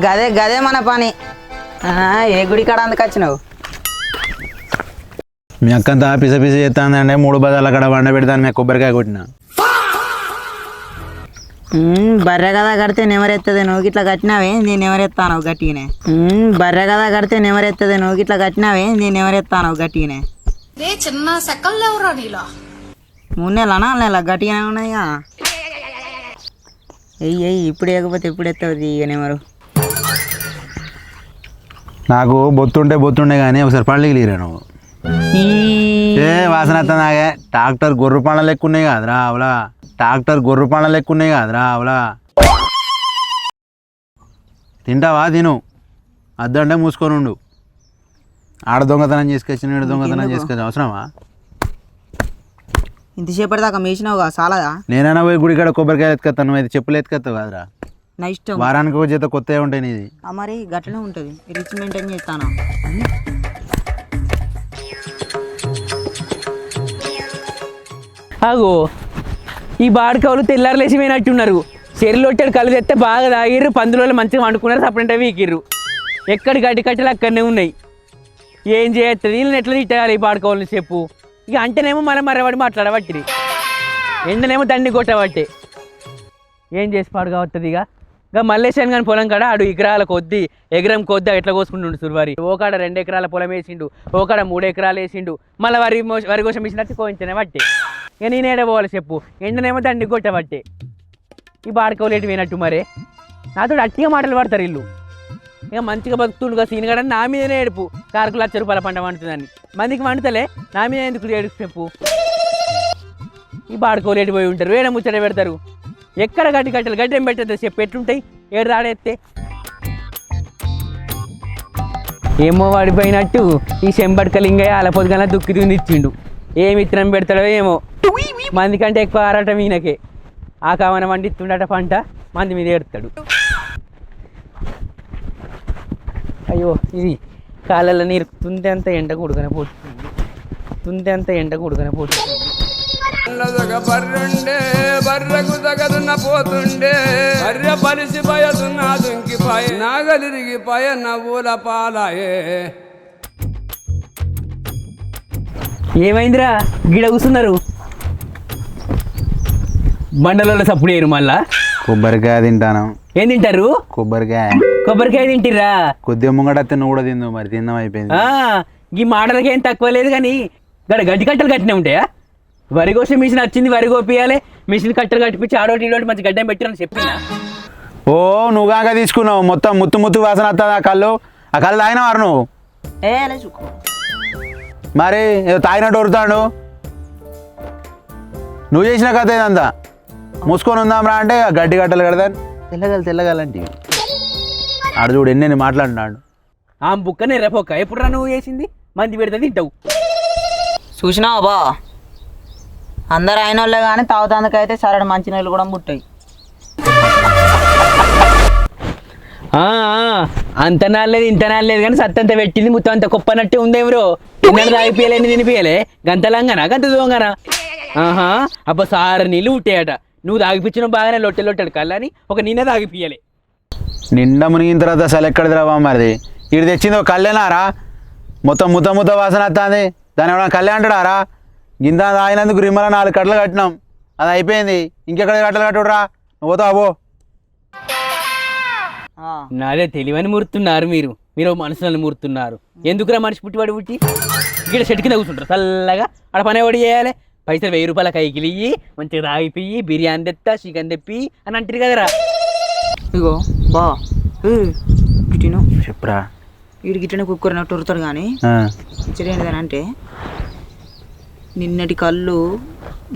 గదే గదే మన పని. ఏ గుడి కాడ అందుకొచ్చినావు? మీ అక్కంతా పిస పిస చేస్తానంటే 3 బజార్ల కాడ వండ పెడతాను. మీ కొబ్బరికాయ కొట్టిన బర్రె కదా కడితే నెమరెత్తది, నువ్వు ఇట్లా కట్టినావే నేను ఎవరెత్తాను గట్టిగానే. బర్రె కదా కడితే నెమరెత్తది, నువ్వు ఇట్లా కట్టినావే నేను ఎవరెత్తాను గట్టిగానే. చిన్న సెకల్ లేవురా నీలో. 3 నెలలా 4 నెలల గట్టిగానే ఉన్నాయిగా. ఎయ్యి ఇప్పుడు ఎగపోతే ఎప్పుడు ఎత్తవుది ఇక నెమరు. నాకు బొత్తుండే కానీ ఒకసారి పళ్ళకి లేరా నువ్వు. వాసన వస్తుందాగే. ట్రాక్టర్ గొర్రె పండ్ల లెక్క ఉన్నాయి కాదురా అవలా. తింటావా? తిను. అద్దంటే మూసుకొని ఉండు. ఆడ దొంగతనం చేసుకొచ్చిన ఈడ దొంగతనం చేసుకొచ్చిన అవసరమా? ఇంతసేపటి దాకా మేసినావుగా చాలదా? నేనైనా పోయి గుడి కాడ కొబ్బరికాయలు ఎత్తుకొస్తాను, నువ్వు అయితే చెప్పులు ఎత్తుకొస్తావు కాదురా. నా ఇష్టం. వారానికి ఒక చేత కొత్తగా ఉంటాయి నీది. మరి గట్లనే ఉంటుంది. రిచ్ మెయింటైన్ చేస్తాను. అగో ఈ బాడకవులు తెల్లారులేసి పోయినట్టున్నారు. చెరులొట్టాడు కళ్ళు తెస్తే బాగా తాగిర్రు, పందులలో మంచిగా వండుకున్నారు, సపరేట్ వీకిర్రు. ఎక్కడి గడ్డి కట్టెలు అక్కడనే ఉన్నాయి. ఏం చేస్తుంది? వీళ్ళని ఎట్లా తిట్టాలి ఈ బాడకవులని చెప్పు. ఇక అంటేనేమో మనం మరవాడి మాట్లాడబట్టి, ఎండనేమో దండి కొట్టబట్టే. ఏం చేసి పాడు కావస్తుంది? ఇక మల్లేశాను కానీ పొలం కాడ ఆడు ఎకరాల కొద్దీ ఎకరం కొద్ది ఎట్లా కోసుకుంటుండు సుర్వారి. ఓకాడ 2 ఎకరాల పొలం వేసిండు, ఓకాడ 3 ఎకరాలు వేసిండు. మళ్ళీ వరి కోసం ఇచ్చినట్టు కోయించనే బట్టే. ఇక నేనేడే పోవాలి చెప్పు? ఎండనేమో దండి కొట్టబట్టే. ఈ బాడకవులు ఎటు పోయినట్టు మరే. నాతో అట్టిగా మాటలు పడతారు ఇల్లు. ఇక మంచిగా బతుకుతుండుగా సీనిగాడని నా మీదనే ఏడుపు. కారుకు 1,00,000 రూపాయల పంట వండుతుందని. మందికి వండుతలే, నా మీద ఎందుకు ఏడుపు చెప్పు? ఈ బాడకవులు ఎటు పోయి ఉంటారు? వేడ ముచ్చట పెడతారు. ఎక్కడ గడ్డెం పెట్టద్దు చెప్పు? ఎట్లుంటాయి? ఏడు రాడెత్తే ఏమో వాడిపోయినట్టు ఈ చెంబడికలింగయ్య అలా పొద్దుగల దుక్కి తినిచ్చిండు. ఏమి విత్తనం పెడతాడో ఏమో. మంది కంటే ఎక్కువ ఆరాటం ఈయనకే. ఆ కామన వండిస్తుండట పంట, మంది మీద ఏడుతాడు. అయ్యో ఇది కాళ్ళల్లో నీరు తుందెంత ఎండ కొడుకునే పోతుంది. బర్రుండే బర్రకు తగదున్న పోతుండే, బర్రె పలిసి పయదున్న దుంకిపాయ, నాగలిరిగిపాయ నవ్వుల పాలాయే. ఏమైందిరా గిడ కూస్తున్నారు? బండలలో సప్పుడు వేయరు. మళ్ళా కొబ్బరికాయ తింటాను. ఏం తింటారు? కొబ్బరికాయ తింటిరా? కొద్దిగా ముంగట నువ్వు కూడా తిందు. మరి తిందాం అయిపోయింది. ఈ మాటలకి ఏం తక్కువ లేదు. కానీ గడ్డి కట్టలు కట్టినే ఉంటాయా? వరి కోసే మిషన్ వచ్చింది, వరి కోపియాలి, మిషన్ కట్టలు కట్టిపించి ఆడోటి ఈడోటి మంచి గడ్డం పెట్టిరని చెప్పినా. ఓ నువ్వు కాక తీసుకున్నావు. మొత్తం ముత్తు వాసన వస్తుంది. ఆ కళ్ళు తాగినవారు నువ్వు? మరి ఏదో తాగినట్టు వరుతాడు. నువ్వు చేసిన కథ ఏదంతా మూసుకొని ఉందాంరా అంటే గడ్డి కట్టలు కడతాను. తెల్లగలంటే ఆడు చూడు ఎన్ని మాట్లాడినాడు. ఆ బుక్కనే రేపొక్క ఎప్పుడు నువ్వు చేసింది? మంది పెడితే తింటావు. చూసినావా బా? అందరు అయిన వాళ్ళే కానీ తాగుతాందుకైతే సరడు మంచి నీళ్ళు కూడా ముట్టాయి. అంత నాలేదు ఇంత నాలేదు కానీ సత్తంత పెట్టింది మొత్తం అంత కుప్పనట్టే ఉందేమరో. తిన్నాడు తాగిపోయలేని తినిపియలే. గంతలంగానా గంత దోంగనా? అబ్బా సార నీళ్ళు ఉట్టాయట. నువ్వు తాగిపించిన బాగానే లొట్టెలొట్టాడు కళ్ళని ఒక నిన్న తాగిపియలే. నిండా మునిగిన తర్వాత అసలు ఎక్కడిది రావా? మరిది ఇటు తెచ్చింది ఒక కళ్ళేనారా? మొత్తం ముద్ద వాసన వస్తుంది. దాని ఎవరైనా కళ్ళే అంటాడారా? గింత తాగినందుకు రిమ్మల 4 కట్టలు కట్టినాం. అది అయిపోయింది. ఇంకెక్కడ కట్టలు కట్టుడురా? నువ్వు పోతావో? నాదే తెలివని మురుతున్నారు మీరు మనసులను మురుతున్నారు. ఎందుకురా మనిషి పుట్టివాడు పుట్టి ఇక్కడ చెట్టు కింద కూర్చుంటారు చల్లగా. ఆడ పని ఎవడు చేయాలి? పైసలు 1000 రూపాయల కైకిలు ఇయ్యి, మంచిగా తాగిపోయి బిర్యానీ తెత్తా చికెన్ తెప్పి అని అంటారు కదరా. ఇగో బా గిటిను చెప్పురా. వీడు గిట్లనే కుక్కరినట్టు ఉరుతాడు. కానీ ఇచ్చడి ఏంటిదనంటే నిన్నటి కళ్ళు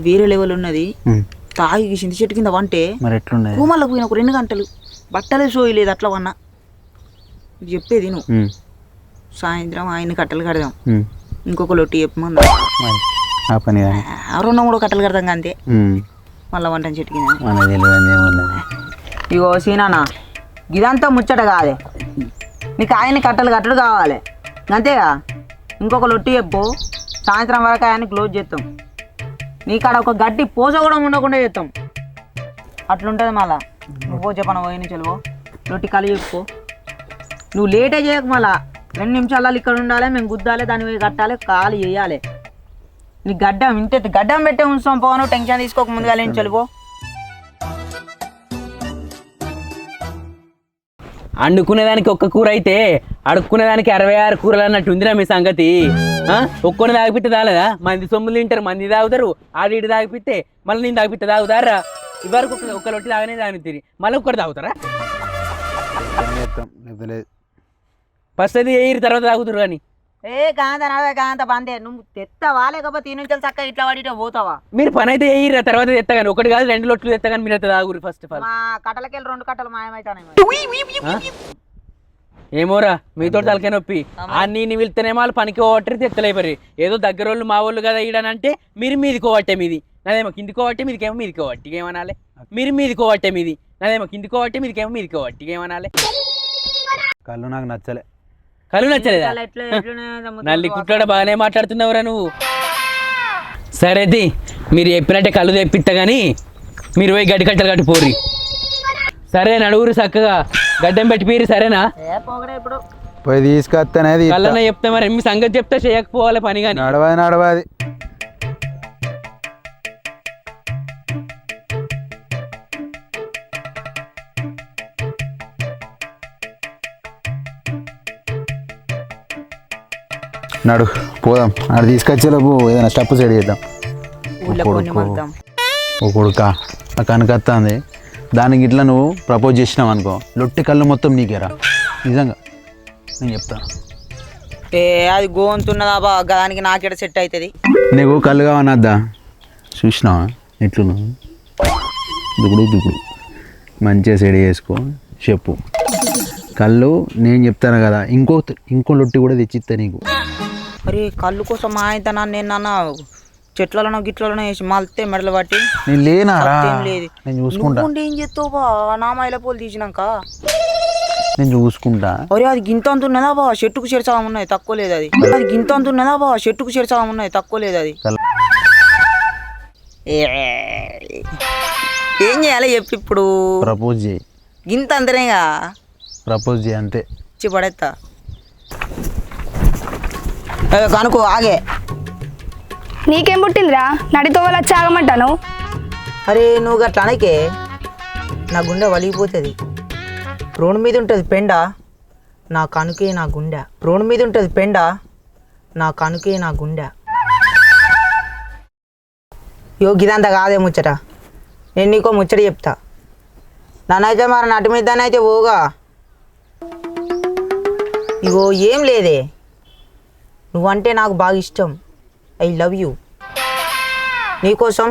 వేరే లెవెల్ ఉన్నది. తాగి చింత చెట్టు కింద వంటే మరి ఎట్లున్నది? రూమల్లోకి పోయిన ఒక 2 గంటలు బట్టలే సోయలేదు. అట్లా వన్నా చెప్పేది నువ్వు. సాయంత్రం ఆయన కట్టలు కడదాం, ఇంకొక లొట్టి చెప్పమన్నా. 2-3 కట్టలు కడదాం అంతే. మళ్ళీ వంట చెట్టు కింద. ఇగో సీనానా ఇదంతా ముచ్చట కాదే. నీకు ఆయన కట్టలు కట్టడు కావాలి అంతేగా. ఇంకొక లొట్టి చెప్పు, సాయంత్రం వరకు ఆయన్ని క్లోజ్ చేస్తాం. నీకాడ ఒక గడ్డి పూజ కూడా ఉండకుండా చేస్తాం. అట్లుంటుంది. మళ్ళా నువ్వు చెప్పను పోయి నుంచి వెళ్ళిపో. రొట్టి కళ్ళు చెప్పుకో. నువ్వు లేటే చేయకు, మళ్ళా 2 నిమిషాలలో ఇక్కడ ఉండాలి, మేము గుద్దాలి, దాని మీద కట్టాలి, కాలు చేయాలి. నీ గడ్డం ఇంత గడ్డం పెట్టే ఉంచుతాం పోను, టెన్షన్ తీసుకోక ముందుగా లేని చెలుపో. వండుకునేదానికి ఒక్క కూర అయితే అడుక్కునేదానికి 66 కూరలు అన్నట్టు ఉందిరా మీ సంగతి. ఒక్కొని తాగిపిస్తే తాగలేదా? మంది సొమ్ములు తింటారు, మంది తాగుతారు, ఆడి తాగిపిస్తే మళ్ళీ నేను తాగిపిస్తే తాగుతారా? ఇవరకు ఒక రొట్టి తాగనే తాగుతుంది, మళ్ళీ ఒక్కటి తాగుతారా? ఫస్ట్ అది వేయరు, తర్వాత తాగుతారు. కానీ కాంత బందే, నువ్వు తెస్తావా లేకపోతే ఈ నుంచి చక్కగా ఇట్లా పడితే పోతావా? మీరు పని అయితే వేయరు, తర్వాత తెత్తగాని ఒకటి కాదు 2 లొట్లు తెత్తగాని మీరు అయితే తాగురు. ఫస్ట్ ఆఫ్ ఆల్ మా కట్టలకెళ్ళి 2 కట్టలు మాయమైతాయి. ఏమోరా మీతో తలకే నొప్పి. అన్ని వెళ్తేనేమో వాళ్ళు పనికి పోవట్టు తెత్తలేపరి. ఏదో దగ్గర వాళ్ళు మా వాళ్ళు కదా ఈడనంటే మీరు మీది కోవట్టే మీది, నాదేమో కింది కోవట్టే మీదికేమో మీది కోవట్టి ఏమనాలి. మీరు మీది కోవట్టే మీది, నాదేమో కింది కోవట్టే మీదికేమో మీది కోవట్టి ఏమనాలి. కళ్ళు నాకు నచ్చలే. కళ్ళు నచ్చలేదా? నల్లి కుట్టాడ బాగానే మాట్లాడుతున్నావురా నువ్వు. సరేది మీరు చెప్పినట్టే కళ్ళు తెప్పిస్తా కానీ మీరు పోయి గడ్డి కట్టలు కట్టి పోరి. సరే నడుగురు చక్కగా గడ్డం పెట్టి పీరి. సరేనా? పోయి తీసుకొస్తానేది కళ్ళనే చెప్తా. మరి మీ సంగతి చెప్తే చేయకపోవాలి పని. కానీ నడవది నడు పోదాం. ఆడ తీసుకొచ్చేలోపు ఏదైనా స్టెప్ సైడ్ చేద్దాం. ఓ కొడుక ఆ కనకత్తాంది, దానికి ఇట్లా నువ్వు ప్రపోజ్ చేసినావు అనుకో, లొట్టి కళ్ళు మొత్తం నీకేరా. నిజంగా నేను చెప్తాను. అది గోంతున్నదా బా, దానికి నాకెడ సెట్ అవుతుంది. నీకు కళ్ళు కావనద్దా? చూసినావా ఎట్లున్నావు? దుగుడు మంచిగా సెడి చేసుకో. చెప్పు కళ్ళు నేను చెప్తాను కదా, ఇంకో లొట్టి కూడా తెచ్చిస్తా నీకు. అరే కళ్ళు కోసం మా అయితే నేను నాన్న చెట్లలోనో గిట్లలోనో వేసి మళ్తే మెడలు పట్టి నేను లేనారా? లేదు నేను చూసుకుంటా. ఏం చేస్తావు బా, నా మైల పూలు తీసినాక నేను చూసుకుంటా. అరే అది గింత అంత ఉన్నదా బా, చెట్టుకు చేర్చాలం ఉన్నాయి, తక్కువ లేదు. అది గింత అంత ఉన్నదా బా, చెట్టుకు చేర్చాలం ఉన్నాయి, తక్కువ లేదు. అది ఏం చేయాలి చెప్పి ఇప్పుడు? ప్రపోజ్ చేయి. గింత అంతనేగా ప్రపోజ్ చేయి అంతే. ఇచ్చి పడేస్తా. కనుకో ఆగే. నీకేం పుట్టిందిరా నడితో వాళ్ళు వచ్చి ఆగమంటాను? అరే నువ్వు గట్లా అనకే, నా గుండె వలిగిపోతుంది. రోడ్డు మీద ఉంటుంది పెండ, నా కనుకే నా గుండె. రోడ్డు మీద ఉంటుంది పెండ, నా కనుకే నా గుండె. గిదంతా కాదే ముచ్చట. నేను నీకో ముచ్చట చెప్తా. నన్నైతే మరి నటి మీద అయితే పోగా. ఇగో ఏం లేదే, నువ్వంటే నాకు బాగా ఇష్టం. I love you. నీకోసం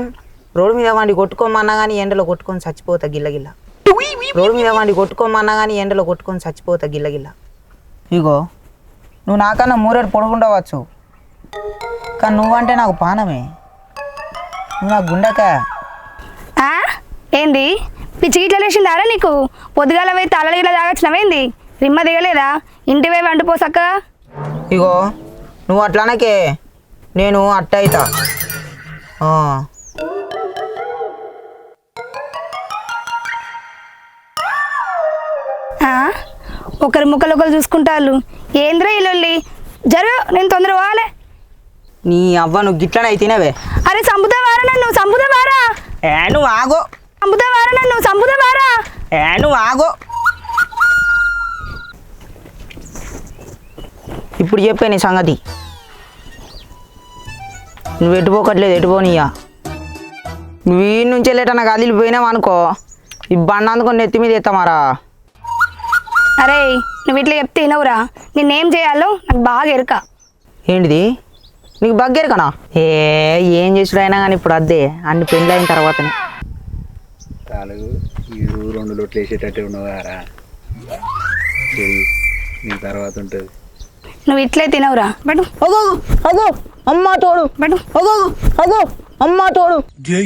రోడ్డు మీద వాడిని కొట్టుకోమన్నా కానీ ఎండలో కొట్టుకొని చచ్చిపోతా గిల్లగిల్ల. రోడ్డు మీద వాడిని కొట్టుకోమన్నా కానీ ఎండలో కొట్టుకొని చచ్చిపోతా గిల్లగిల్ల. ఇగో నువ్వు నాకన్నా 3 పొడుగుండవచ్చు, కానీ నువ్వంటే నాకు పానమే. నువ్వు నాకు గుండెకా. ఏంది పిచ్చి గిట్ల లేచిందారా నీకు? పొద్దుగాల పోయి తలలు ఇలా తాగొచ్చినవేంది? రిమ్మ దిగలేదా? ఇంటి పోయి వండిపోసక్క. ఇగో నువ్వు అట్లనకే, నేను అట్ట అవుతా. ఒకరి ముక్కలు ఒకరు చూసుకుంటారు. ఏంద్రా ఇల్లు జరు, నేను తొందర పోవాలి. నీ అవ్వ నువ్వు గిట్లనే అయితేనేవే. అరే చంపుతావారా నన్ను? చంపుతావారా? నువ్వు ఆగో. చంపుతావారా నన్ను? చంపుతావారా? నువ్వు ఆగో. ఇప్పుడు చెప్పే నీ సంగతి. నువ్వు ఎటుపోకట్లేదు, ఎటుపోనియా. నువ్వు ఈ నుంచి వెళ్ళేటన్నా కదిలిపోయినావు అనుకో, ఈ బండ అందుకొని నెత్తి మీద ఎత్తామారా. అరే నువ్వు ఇట్లా చెప్తే వినవురా, నిన్నేం చేయాలో నాకు బాగా ఎరుక. ఏంటిది నీకు బగ్గెరకనా? ఏం చేసుడు అయినా కానీ ఇప్పుడు అద్దే అన్ని పెళ్ళి అయిన తర్వాతనే. 2 లొట్లు వేసేటట్టే ఉన్నవారా, నీ తర్వాత ఉంటుంది. నువ్వు ఇట్లే తినవురా. బట్ అగో అగో అమ్మ తోడు. బట్ అగో అగో అమ్మ తోడు.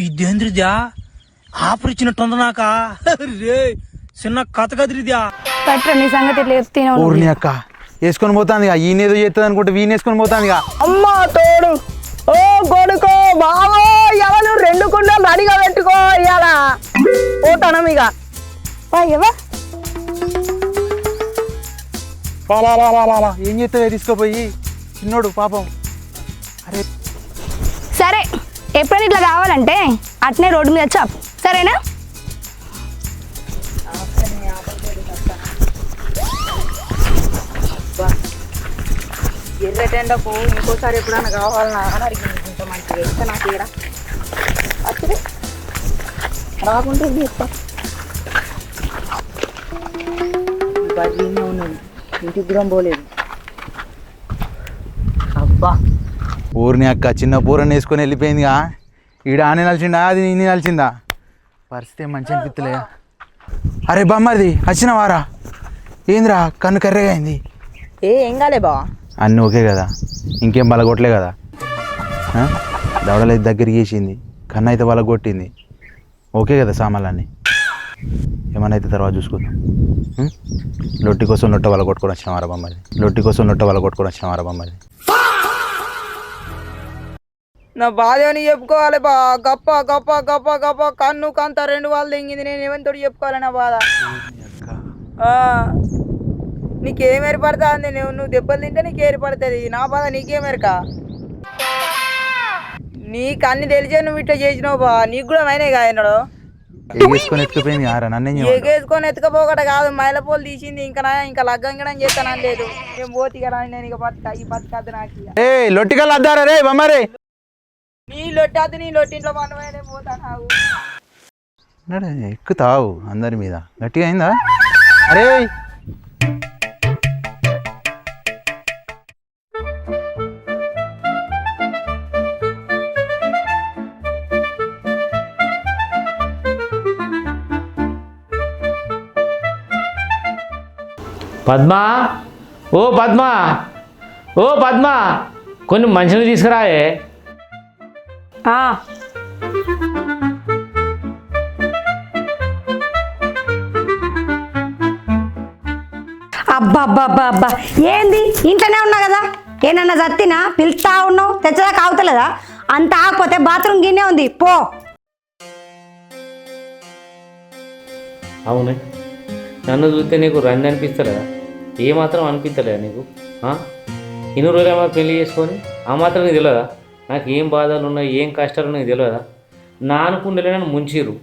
ఇదేంద్రిద్యా ఆపరిచినట్టుంది నాక రే, చిన్న కథ కదిరిద్యా. బట్రా నీ సంగతి ఇట్లా చెప్తే ఊరిని అక్క వేసుకొని పోతాంది, ఈయనేదో చేస్తుంది అనుకుంటే వీని వేసుకొని పోతాంది. అమ్మ తోడు. ఓ కొడుకో బావో, ఎవరు 2 కుండలు రెడీగా పెట్టుకో. ఇవాళ పోతాను ఇక. బాబా ఏం చేస్తావే తీసుకుపోయి చిన్నోడు పాపం. అరే సరే ఎప్పుడైనా ఇట్లా కావాలంటే అట్నే రోడ్డు మీద చాప్ సరేనా. ఎర్రటెండకు ఇంకోసారి ఎప్పుడైనా కావాలన్నా అని అడిగింది. ఇంత మంచిగా ఇస్తే నాకు ఇక్కడ వచ్చి రాకుంటే ఇస్తా. బదిలీనే ఉన్నది, ఇంటికి కూడా పోలేదు. అబ్బా ఊరిని అక్క చిన్న పూరని వేసుకొని వెళ్ళిపోయిందిగా. ఈడ ఆనే నలిచిందా అది ఇన్ని నలిచిందా పరిస్థితి మంచి అనిపిస్తలే. అరే బమ్మది వచ్చిన వారా ఏందిరా కన్ను కర్రెగా అయింది. ఏం కాలే బావా, అన్నీ ఓకే కదా, ఇంకేం బలగొట్టలే కదా. దవడలు అయితే దగ్గరికి వేసింది, కన్ను అయితే బలగొట్టింది, ఓకే కదా సామాన్లన్నీ. ఏమన్నా అయితే తర్వాత చూసుకుందాం. లొట్టి కోసం లొట్ట వల కొట్టుకొని వచ్చిన వారా బొమ్మది, లొట్టి కోసం లొట్ట వల కొట్టుకొని వచ్చిన వారా బొమ్మది. నా బాధ అని చెప్పుకోవాలి బా. గప్ప గప్ప గప్ప గప్ప కన్ను కంత రెండు వాళ్ళు తెంగింది. నేను ఏమంతో చెప్పుకోవాలి నా బాధ. నీకేం ఏర్పడుతుంది? నువ్వు దెబ్బలు తింటే నీకు ఏర్పడుతుంది. నా బాధ నీకేమెరక? నీకు అన్ని తెలిసే నువ్వు ఇట్లా చేసినావు బా. నీకు కూడా అయినాయి కదా ఎన్నడో. ఎగేసుకొని ఎత్తుకుపోయింది ఆరా నన్ను. ఎగేసుకొని ఎత్తుకపోకట కాదు, మైలపోలు తీసింది. ఇంకా లగ్గంగడం చేస్తానని లేదు. మేము పోతి కదా, నేను ఇక బతుక ఈ బతుకద్దు నాకు. ఏ లొట్టికల్ అద్దారా రే బొమ్మరే. నీ లొట్టద్దు, నీ లొట్టింట్లో మనమైనా పోతాను. ఎక్కుతావు అందరి మీద. గట్టిగా అయిందా? అరే పద్మా, ఓ పద్మా, ఓ పద్మా, కొన్ని మంచిని తీసుకురాయే. అబ్బా అబ్బా అబ్బా అబ్బా ఏంది ఇంట్లోనే ఉన్నా కదా, ఏనన్నా చత్తినా పిలుస్తా ఉన్నావు, తెచ్చదాకా అవుతలేదా? అంత ఆకపోతే బాత్రూమ్ గిన్నె ఉంది పో. అవునే, నన్ను చూస్తే నీకు రంది అనిపిస్తలేదా? ఏమాత్రం అనిపించలేదా నీకు? ఇన్ని రోజులు ఏమో పెళ్లి చేసుకొని ఆ మాత్రం నీకు తెలియదా? నాకు ఏం బాధలు ఉన్నాయి, ఏం కష్టాలు ఉన్నాయి తెలియదా? నా అనుకుండలే నన్ను ముంచిరు.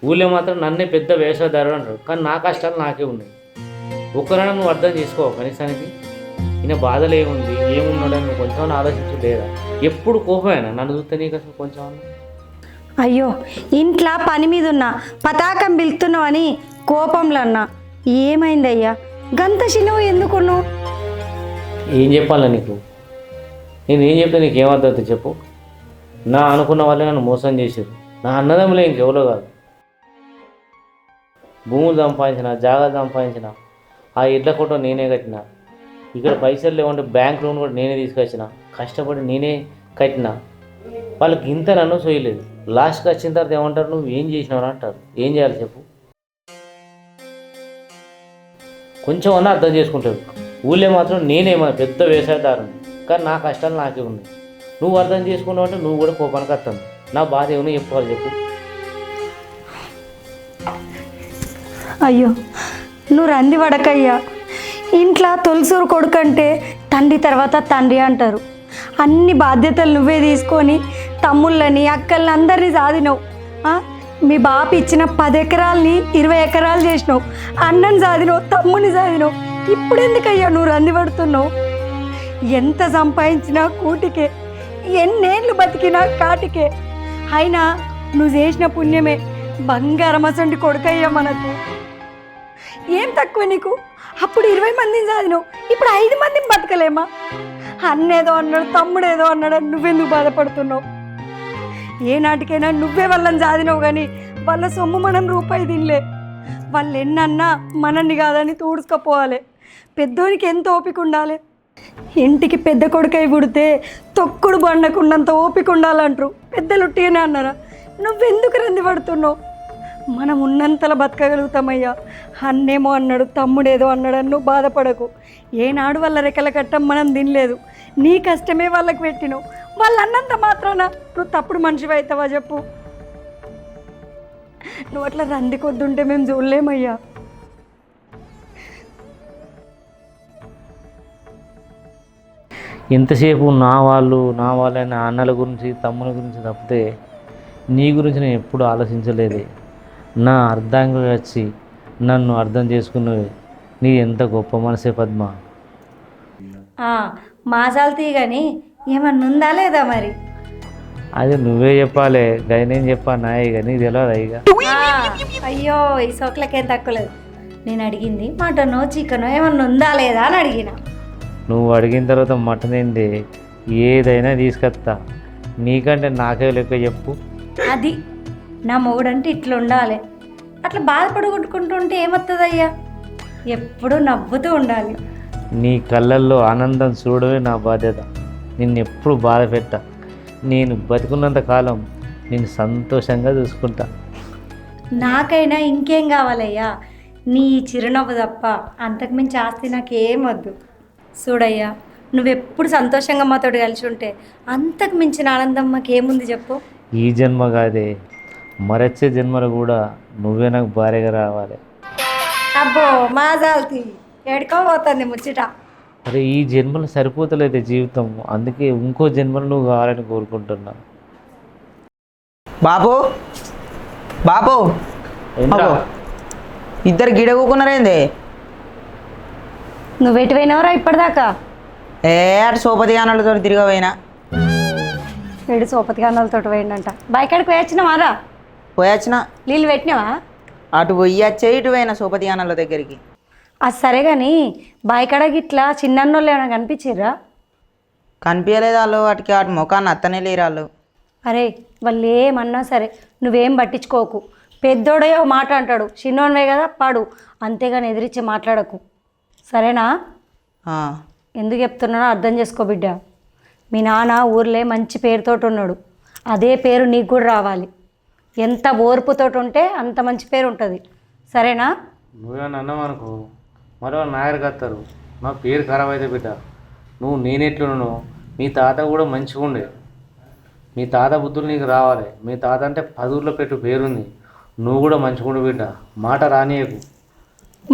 ఊళ్ళో మాత్రం నన్నే పెద్ద వ్యవసాయదారుడు అంటారు, కానీ నా కష్టాలు నాకే ఉన్నాయి. ఒక్కరైనా నువ్వు అర్థం చేసుకో కనీసానికి. ఈయన బాధలు ఏముంది, ఏమున్నాడని నువ్వు కొంచెం ఆలోచించు లేదా? ఎప్పుడు కోపమేనా నన్ను చూస్తే నీకు అసలు కొంచెం? అయ్యో ఇంట్లో పని మీద ఉన్నా, పతాకం పిలుస్తున్నావు అని కోపంలో అన్నా. ఏమైందయ్యా గంత చిన్నవు ఎందుకున్నావు? ఏం చెప్పాలా నీకు? నేను ఏం చెప్తే నీకు ఏమర్థం చెప్పు. నా అనుకున్న వాళ్ళే నన్ను మోసం చేశారు. నా అన్నదమ్ములే ఇంకెవరో కాదు. భూములు సంపాదించిన, జాగా సంపాదించిన, ఆ ఇడ్ల కొట్ట నేనే కట్టిన. ఇక్కడ పైసలు లేవంటే బ్యాంక్ లోన్ కూడా నేనే తీసుకొచ్చిన, కష్టపడి నేనే కట్టిన. వాళ్ళకి ఇంత నన్ను చేయలేదు. లాస్ట్కి వచ్చిన తర్వాత ఏమంటారు, నువ్వు ఏం చేసినావు అంటారు. ఏం చేయాలి చెప్పు? కొంచెం అన్నా అర్థం చేసుకుంటారు. ఊళ్ళో మాత్రం నేనేమో పెద్ద వ్యవసాయదారుని, కానీ నా కష్టాలు నాకే ఉన్నాయి. నువ్వు అర్థం చేసుకున్నావు అంటే నువ్వు కూడా కోపానికి వస్తాను. నా బాధ ఏమన్నా చెప్పుకోవాలి చెప్పు. అయ్యో నువ్వు రంది పడకయ్యా. ఇంట్లో తొలిసూరు కొడుకంటే తండ్రి తర్వాత తండ్రి అంటారు. అన్ని బాధ్యతలు నువ్వే తీసుకొని తమ్ముళ్ళని అక్కల్ని అందరినీ సాధినావు. మీ బాప ఇచ్చిన 10 ఎకరాలని 20 ఎకరాలు చేసినావు. అన్నని సాధినావు, తమ్ముని సాధినావు. ఇప్పుడు ఎందుకయ్యా నువ్వు రంది పడుతున్నావు? ఎంత సంపాదించినా కూటికే, ఎన్నేళ్ళు బతికినా కాటికే. అయినా నువ్వు చేసిన పుణ్యమే. బంగారం అసంటి కొడుకయ్యా మనకు. ఏం తక్కువ నీకు? అప్పుడు 20 మందిని సాధినావు, ఇప్పుడు 5 మందిని బతకలేమా? అన్నేదో అన్నాడు, తమ్ముడేదో అన్నాడు, నువ్వెందుకు బాధపడుతున్నావు? ఏ నాటికైనా నువ్వే వాళ్ళని సాధినావు, కానీ వాళ్ళ సొమ్ము మనం రూపాయి తినలే. వాళ్ళు ఎన్నన్నా మనల్ని కాదని తూడుచుకపోవాలి. పెద్దోనికి ఎంత ఓపిక ఉండాలి. ఇంటికి పెద్ద కొడుకై పుడితే తొక్కుడు బండకున్నంత ఓపిక ఉండాలంటారు. పెద్దలు ఉట్టిగానే అన్నారా? నువ్వెందుకు రంది పడుతున్నావు? మనం ఉన్నంతలో బతకగలుగుతామయ్యా. అన్నేమో అన్నాడు, తమ్ముడేదో అన్నాడు, నువ్వు బాధపడకు. ఏనాడు వాళ్ళ రెక్కల కట్టం మనం తినలేదు. నీ కష్టమే వాళ్ళకి పెట్టినావు. వాళ్ళు అన్నంత మాత్రాన నువ్వు తప్పుడు మనిషివి అవుతావా చెప్పు? నువ్వు అట్లా రంది కొద్దుంటే మేము చూడలేమయ్యా. ఎంతసేపు నా వాళ్ళని అన్నల గురించి తమ్ముల గురించి తప్పితే నీ గురించి నేను ఎప్పుడు ఆలోచించలేదే. నా అర్థంగా వచ్చి నన్ను అర్థం చేసుకున్నవి నీ ఎంత గొప్ప మనసే పద్మ. మాసాలు కానీ ఏమన్నా ఉందా లేదా మరి? అది నువ్వే చెప్పాలి, గైనేం చెప్పాను నాయ నీకు తెలియదా ఇక? అయ్యో ఈ సోకులకేం తక్కువలేదు. నేను అడిగింది మటనో చికెనో ఏమన్నా ఉందా లేదా అని అడిగిన. నువ్వు అడిగిన తర్వాత మటన్ ఏంది ఏదైనా తీసుకొస్తా, నీకంటే నాకే లెక్క చెప్పు. అది నా మొగుడంటే ఇట్లా ఉండాలి. అట్లా బాధపడుకుంటుంటే ఏమవుతుందయ్యా? ఎప్పుడూ నవ్వుతూ ఉండాలి. నీ కళ్ళల్లో ఆనందం చూడవే నా బాధ్యత. నిన్నెప్పుడు బాధ పెట్టా. నేను బతికున్నంత కాలం నేను సంతోషంగా చూసుకుంటా. నాకైనా ఇంకేం కావాలయ్యా? నీ చిరునవ్వు తప్ప అంతకుమించి ఆస్తి నాకేం వద్దు. చూడయ్యా, నువ్వెప్పుడు సంతోషంగా మాతో కలిసి ఉంటే అంతకు మించిన ఆనందం మాకేముంది చెప్పు. ఈ జన్మ కాదే, మరొచ్చే జన్మలో కూడా నువ్వే నాకు భార్యగా రావాలి. అబ్బో మా జాల్తి ఎడుకోబోతుంది ముచ్చట. అరే ఈ జన్మలో సరిపోతలేదు జీవితం, అందుకే ఇంకో జన్మలో నువ్వు కావాలని కోరుకుంటున్నా. బాపు బాపు ఏంట్రా? ఇద్దరు గిడ కూకున్నారేంది? నువ్వెటు పోయినవరా ఇప్పటిదాకా? అటు సోపతి గానాలతో తిరగపోయినా. వీడు సోపతి గన్నాలతో పోయిండంట. బయకాడికి పోయొచ్చినావారా? పోయొచ్చిన. నీళ్ళు పెట్టినావా? అటు పోయొచ్చే ఇటు పోయినా సోపతి గానాల దగ్గరికి. అది సరే కానీ బాయికాడ గిట్లా చిన్నోళ్ళు ఏమైనా కనిపించిర్రా? కనిపించలేదు వాళ్ళు. వాటికి వాటి ముఖాన్ని అత్తనే లేరు వాళ్ళు. అరే వాళ్ళు ఏమన్నా సరే నువ్వేం పట్టించుకోకు. పెద్దోడే ఓ మాట అంటాడు, చిన్నోనివే కదా పాడు, అంతేగాని ఎదిరించి మాట్లాడకు సరేనా? ఎందుకు చెప్తున్నానో అర్థం చేసుకో బిడ్డ. మీ నాన్న ఊర్లే మంచి పేరుతోటి ఉన్నాడు, అదే పేరు నీకు కూడా రావాలి. ఎంత ఓర్పుతోటి ఉంటే అంత మంచి పేరు ఉంటుంది సరేనా? నువ్వేమన్నా అన్నావు అనుకో మరి వాళ్ళు నాగరికి వస్తారు, నా పేరు ఖరాబ్ అయితే బిడ్డ. నువ్వు నేనెట్లున్నాను, మీ తాత కూడా మంచిగా ఉండే. మీ తాత బుద్ధులు నీకు రావాలి. మీ తాత అంటే 10 ఊర్లో పెట్టు పేరుంది. నువ్వు కూడా మంచిగా ఉండు బిడ్డ, మాట రానియకు.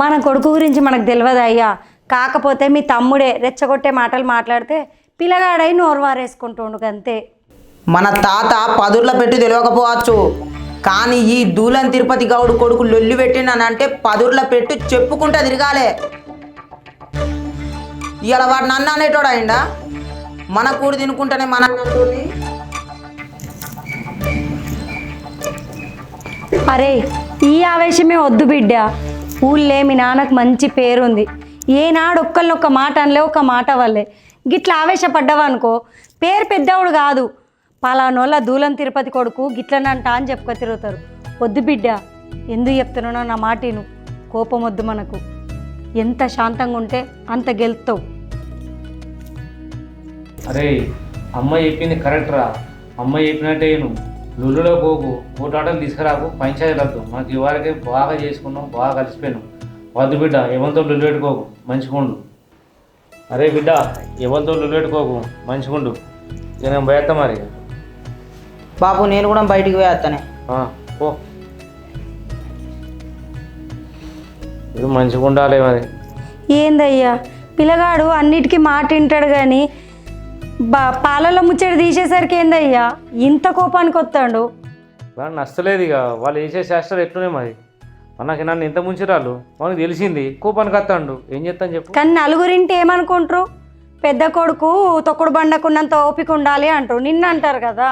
మన కొడుకు గురించి మనకు తెలియదు అయ్యా. కాకపోతే మీ తమ్ముడే రెచ్చగొట్టే మాటలు మాట్లాడితే పిల్లగాడై నోరు వారేసుకుంటుండు అంతే. మన తాత 10 ఊర్లో పెట్టి తెలియకపోవచ్చు, కానీ ఈ దూలం తిరుపతి గౌడు కొడుకు లొల్లి పెట్టినానంటే 10 ఊర్లో పెట్టి చెప్పుకుంటా తిరగాలే. ఇలా వాడు నన్ను అనేటోడు అయిందా? మన కూడి తినుకుంటేనే మన అన్నట్టుంది. అరే ఈ ఆవేశమే వద్దు బిడ్డ. ఊళ్ళే మీ నాన్నకు మంచి పేరుంది. ఏనాడు ఒక్క మాట అనలే, ఒక మాట వల్లే గిట్లా ఆవేశపడ్డావనుకో పేరు పెద్దవాడు కాదు. పలానోళ్ళ దూలం తిరుపతి కొడుకు గిట్లనంట అని చెప్పుకో తిరుగుతారు. వద్దు బిడ్డ, ఎందుకు చెప్తున్నానో నా మాటిను. కోపం వద్దు మనకు. ఎంత శాంతంగా ఉంటే అంత గెలుస్తావు. అరే అమ్మ చెప్పింది కరెక్ట్రా, అమ్మ చెప్పినట్టే నువ్వు లుల్లులో పోకు, పోటాటలు తీసుకురాకు, పంచాయతీ రద్దు. మనకి ఇవాళకే బాగా చేసుకున్నాం, బాగా కలిసిపోయినాం. వద్దు బిడ్డ, ఎవరితో లుల్లు పెట్టుకోకు, మంచిగుండు. అరే బిడ్డ, ఎవరితో లుల్లు పెట్టుకోకు, మంచిగుండు. ఇక నేను పోయేస్తా మరి. బాబు నేను కూడా బయటికి పోయేస్తానే. పో, ఇది మంచిగా ఉండాలి మరి. ఏందయ్యా పిల్లగాడు అన్నిటికీ మాట వింటాడు కానీ పాలల్లో ముచ్చడి తీసేసరికి ఏందయ్యా ఇంత కోపానికి వస్తాడు? వాళ్ళు నచ్చలేదు ఇక, వాళ్ళు వేసే శాస్త్రాలు ఎట్లునే మరి. మనకి నన్ను ఎంత ముంచిరాళ్ళు మనకు తెలిసింది, కోపానికి వస్తాడు. ఏం చేస్తాను చెప్పు. కానీ నలుగురింటి ఏమనుకుంటారు? పెద్ద కొడుకు తొక్కుడు బండకున్నంత ఓపిక ఉండాలి అంటారు, నిన్న అంటారు కదా.